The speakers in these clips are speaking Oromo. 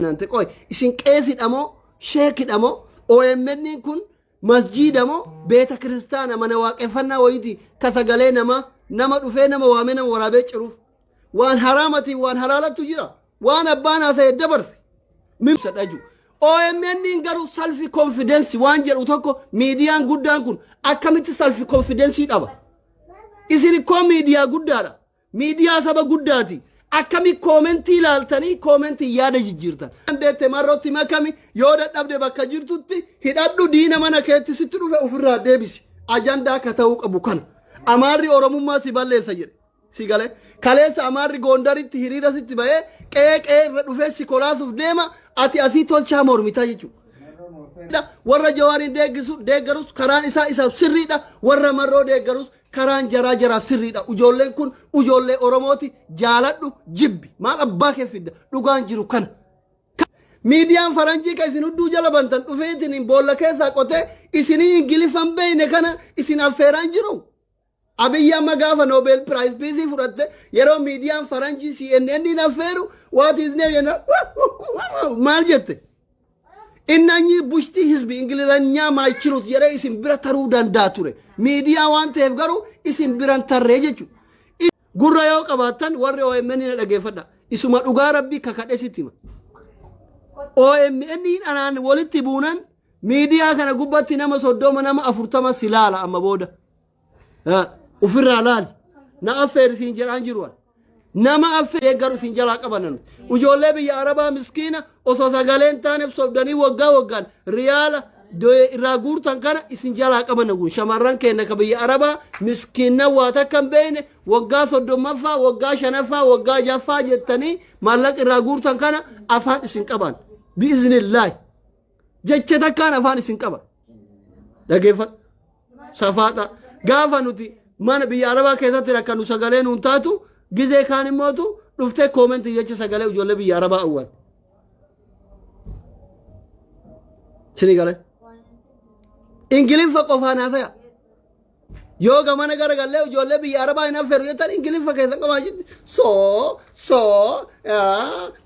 Nante qoy isin qeesidhamo sheekidhamo OMN kun masjiidamo beeta kiristaana mana waaqeffannaa wayiiti ka sagalee nama dhufee nama waamee nama waraabee ciruuf waan haraamati waan halaalatu jira waan abbaan haasa'e dabarse mimsa dhaju OMN garuu self confidence waan jedhu tokko miidiyaan guddaan kun akkamitti self confidence qaba isin ko miidiyaa guddaadha miidiyaa saba guddaati akkami koomenti ilaaltanii koomenti yaada jijjiirtan andeete marrotti makami yoo dadhabde bakka jirtutti hidhadhu diina mana keetti sitti dhufe ofirraa deebisi ajandaa ka ta'uu qabu kana amaarri oromummaa si balleessa jedhe si gale kaleessa amaarri gondaritti hiriira sitti ba'ee qeeqee irra dhufee si kolaasuuf deema ati asii tolchaa mormitaa jechuudha warra jawaarin deeggarus karaan isaa sirriidha warra marroo deeggarus karaan jaraaf sirriidha ujoolleen kun ujoollee oromooti jaaladhu jibbi maal abbaa kee fidda dhugaan jiru kana miidiyaan faranjii ka isin hudduu jala bantan dhufeetiin boolla keessaa qotee isinii ingilifan beeyne kana isin affeeraan jiru abiyyi amma gaafa Nobel Prize Peace fudhatte yeroo miidiyaan faranjii CNN affeeru what is name maal jette innanyi bushti hizbi ingilizanya maaychirut yere isin bira taruu danda'a ture miidiyaa waan ta'eef garuu isin biran tarree jechuudha gurra yoo qabaattan warri OMN na dhageeffadha isuma dhugaa rabbii kakadhe sittima OMN anaan walitti buunan miidiyaa kana gubbatti nama 30 nama 40 silaala amma booda ufirraa laal na affeerisiin jedhaan jiruwan nama affee garu sin jala qabanan ujoollee biyya arabaa miskiina osoo sagaleen taaneef sobdanii waggaan riyaala irraa guurtan kana isin jala qabanan gun shamarran keenya ka biyya arabaa miskiina waa takka hin beekne waggaa 30ffaa waggaa 5ffaa waggaa 6ffaa jettanii maallaqa irraa guurtan kana afaan isin qaban biiznillaahi jecha takkaan afaan isin qaban dhageeffadhu safaadha gaafa nuti mana biyya arabaa keessatti rakkanu sagaleen hun taatu gizee kaan immootu dhuftee koomenti jecha sagalee ijoollee biyya arabaa awwaal sini gale ingiliffa qofaan haa ta'e yoo gamana garagallee ijoollee biyya arabaa hin affeeru jettan ingiliffa keessa qabaa jirti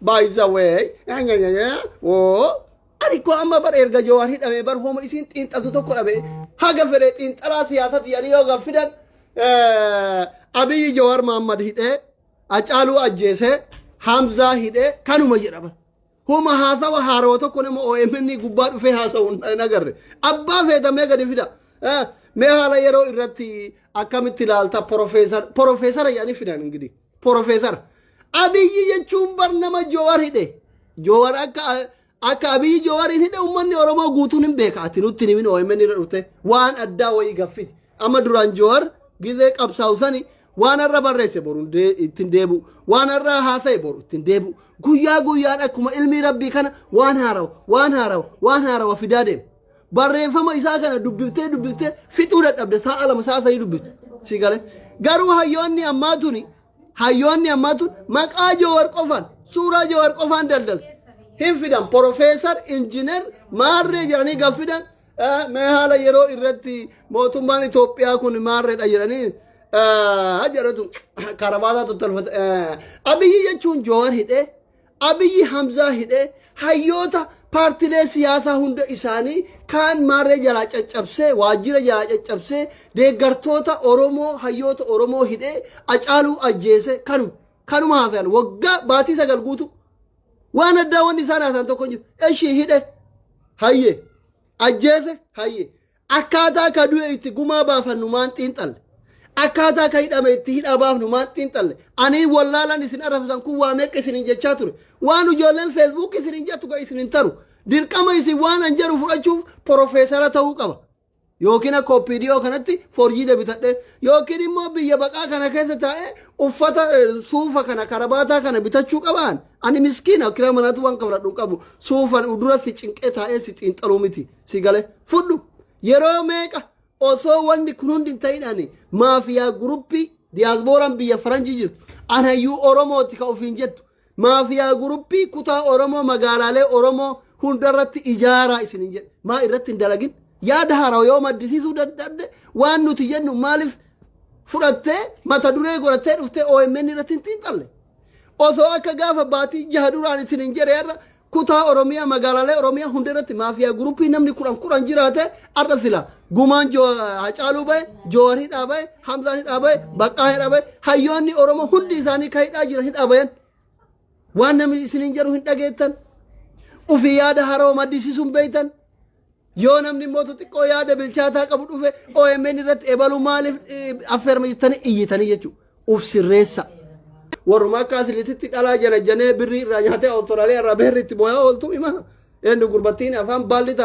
by the way ani ko amma bar erga joowwan hidhamee bar hooma isin xiinxaltu tokko dhabe haga fedhe xiinxalaa siyaasatti yaanii yoo gaffidan Abiyyi Jawaar Mohammad hidhee Acaaluu ajjeesee Hamzaa hidhee kanuma jedhama huma haasawa haaroo tokko nama OMN gubbaa dhufee haasa'u nagarre abbaa feetamee gadi fida mee haala yeroo irratti akkamitti ilaalta profeesara yaani fidan ingidi profeesara Abiyyi jechuun bar nama Jawaar hidhee Jawaar akka Abiyyi Jawaarin hidhee ummanni Oromoo guutuun hin beeka ati nutti himin OMN irra dhufte waan addaa wayii gaffidi amma duraan Jawaar gizee qabsaa'usani waan irra barreesse boru ittiin deebu waan irra haasa'e boru ittiin deebu guyyaan akkuma ilmi rabbii kana waan haarawa fidaa deemu barreeffama isaa kana dubbiftee fixuu dadhabde sa'a 2 sa'a 3 dubbifte si gale garuu hayyoonni ammaa tun maqaa Jawaar qofaan suuraa Jawaar qofaan daldal hin fidan profeesar injiinar maarree jedhanii gaffidan mee haala yeroo irratti mootummaan Itoophiyaa kun maarreedha jedhanii jaratu karabaata tottolfata Abiyyi jechuun Jawaar hidhee Abiyyi Hamzaa hidhee hayyoota paartilee siyaasaa hunda isaanii kaan maarree jalaa caccabsee waajjira jalaa caccabsee deeggartoota Oromoo hayyoota Oromoo hidhee Acaaluu ajjeese kanuma haasayan waggaa baatii 9 guutu waan addaa wanni isaan haasayan tokko jiru ishii hidhe hayyee ajjeese hayyee akkaataa ka du'e itti gumaa baafannu maan xiinxalle akkaataa ka hidhame itti hidha baafnu maan xiinxalle ani wallaalan isin arrabsan kun waa meeqa isin jechaa ture waan ijoolleen Facebook isin jettu ga isin taru dirqama isin waan an jedhu fudhachuuf profeesara ta'uu qaba yookiin akka OPDO kanatti forjii bitadhe yookiin immoo biyya baqaa kana keessa taa'ee uffata suufa kana karabaataa kana bitachuu qabaan ani miskiina kira manatu waan qabradhu qabu suufa duratti cinqee taa'ee si xiinxaluu miti si gale fudhu yeroo meeqa osoo wanni kun hundi hin ta'inani maafiyaa guruppii diyaasbooraan biyya faranjii jirtu anayyuu Oromooti ka ofiin jettu maafiyaa guruppii kutaa Oromoo magaalaalee Oromoo hundarratti ijaaraa isin hin jedhe maa irratti hin dalagin yaada haaraa yoo maddisiisuu danda'e waan nuti jennu maaliif fudhattee mata duree godhattee dhuftee OMN irratti hin xiinxalle osoo akka gaafa baatii 6 duraan isin hin jedhe kutaa Oromiyaa magaalaalee Oromiyaa hundarratti maafiyaa guruppii namni kuran jiraate arda sila gumaan Hacaaluu bahe Joowarii dhaabaye Hamzaan dhaabaye Baqqaa dhaabaye hayyoonni Oromoo hundi isaanii ka'idhaa jiran dhaabayan waan namni isiniin jedhu hin dhageettan ufii yaada haroo maddisiisuun beeytan yoo namni mootu xiqqoo yaada bilchaataa qabu dhufe OMN irratti ebaluu maaliif affeerma jettanii iyyitanii jechuudha uf sirreessa. waruma kaasiliititti dhalaa jana janee birrii irraa nyaatee Awustiraaliyaa irraa beerri itti booyaa ooltu hima. Eenyu gurbattiin afaan baalli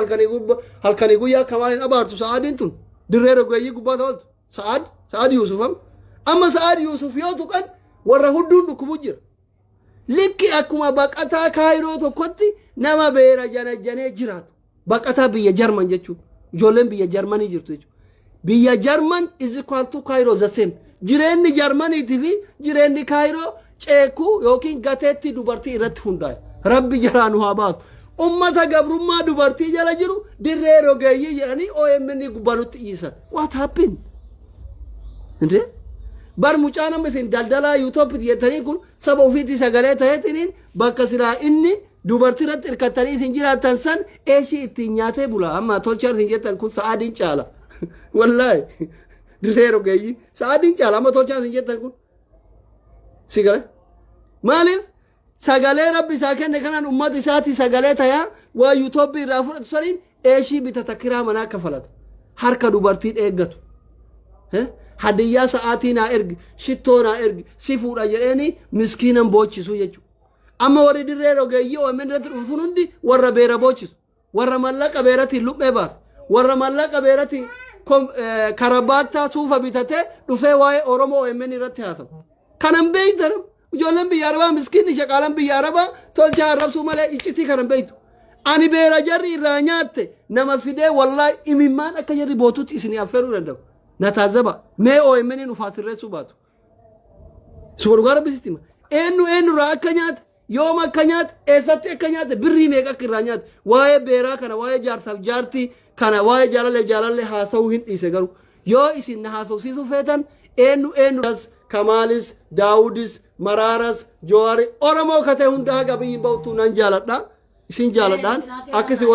halkanii guyyaa kamaaliin abaartu sa'aadiin tun dirree rogeeyyii gubbata ooltu sa'aad Yuusufam. Amma sa'aad Yuusuf yoo tuqan warra hunduun dhukkubu jira. Likki akkuma baqataa kaayiroo tokkotti nama beera jana janee jiraatu. Baqataa biyya Jarman jechuudha. Ijoolleen biyya Jarmanii jirtu jechuudha. Biyya Jarman is equal to Cairo the same. Jireenyi Jarmaniitii fi jireenyi Kaayiroo ceekuu yookiin gateetti dubartii irratti hundaa'e. Rabbi jalaa nu haa baatu. Ummata gabrummaa dubartii jala jiru dirree rogeeyyii jedhanii OMN gubbanutti dhiisan. What happened? Indee? Bar mucaa namni isin daldalaa yuutoopiti jettanii kun saba ofiitti sagalee ta'eetiniin bakka silaa inni dubartii irratti hirkattanii isin jiraattan san eeshii ittiin nyaatee bula. Amma tolchaa isin jettan kun sa'aadiin caala. Wallaahi. Dirree rogeeyyii sa'aadiin caala amma tolchaa isin jettan kun sigara maaliif sagalee rabbi isaa kenne kanaan ummata isaati sagalee tayaa waa yuutoopii irraa fudhatu saniin eeshii bitata kiraa manaa kafalata harka dubartii eeggatu hadiyyaa sa'aatii naa ergi shittoo naa ergi si fuudha jedheeni miskiinan boochisu jechuudha amma warri dirree rogeeyyii OMN irratti dhufuun hundi warra beera boochisu warra mallaqa beeratiin luphee baatu warra mallaqa beeratiin karabaattaa suufa bitatee dhufee waa'ee Oromoo OMN irratti haasa'u. Kanan beeytan ijoolleen biyya Arabaa miskiinni shaqaalan biyya Arabaa tolchaa arrabsuu malee iccitii kanan beeytu. Ani beera jarri irraa nyaatte nama fidee wallaahi imimmaan akka jarri bootutti isinii affeeruu danda'u. Na taazaba mee OMN ufaa sirreessuu baatu. Suuraa rabbisitti hima. Eenyu irraa akka nyaate yooma akka nyaate eessatti akka nyaate birrii meeqa akka irraa nyaate waa'ee beeraa kana waa'ee jaarsaaf jaartii kana waa'ee jaalallee haasa'uu hin dhiise garuu yoo isin na haasofsiisuu feetan eenyu Kamaalis Daawudis Maraaras Joowarii Oromoo katee hundaa gabiyyiin ba'utu nan jaaladha isin jaaladhaan akkasii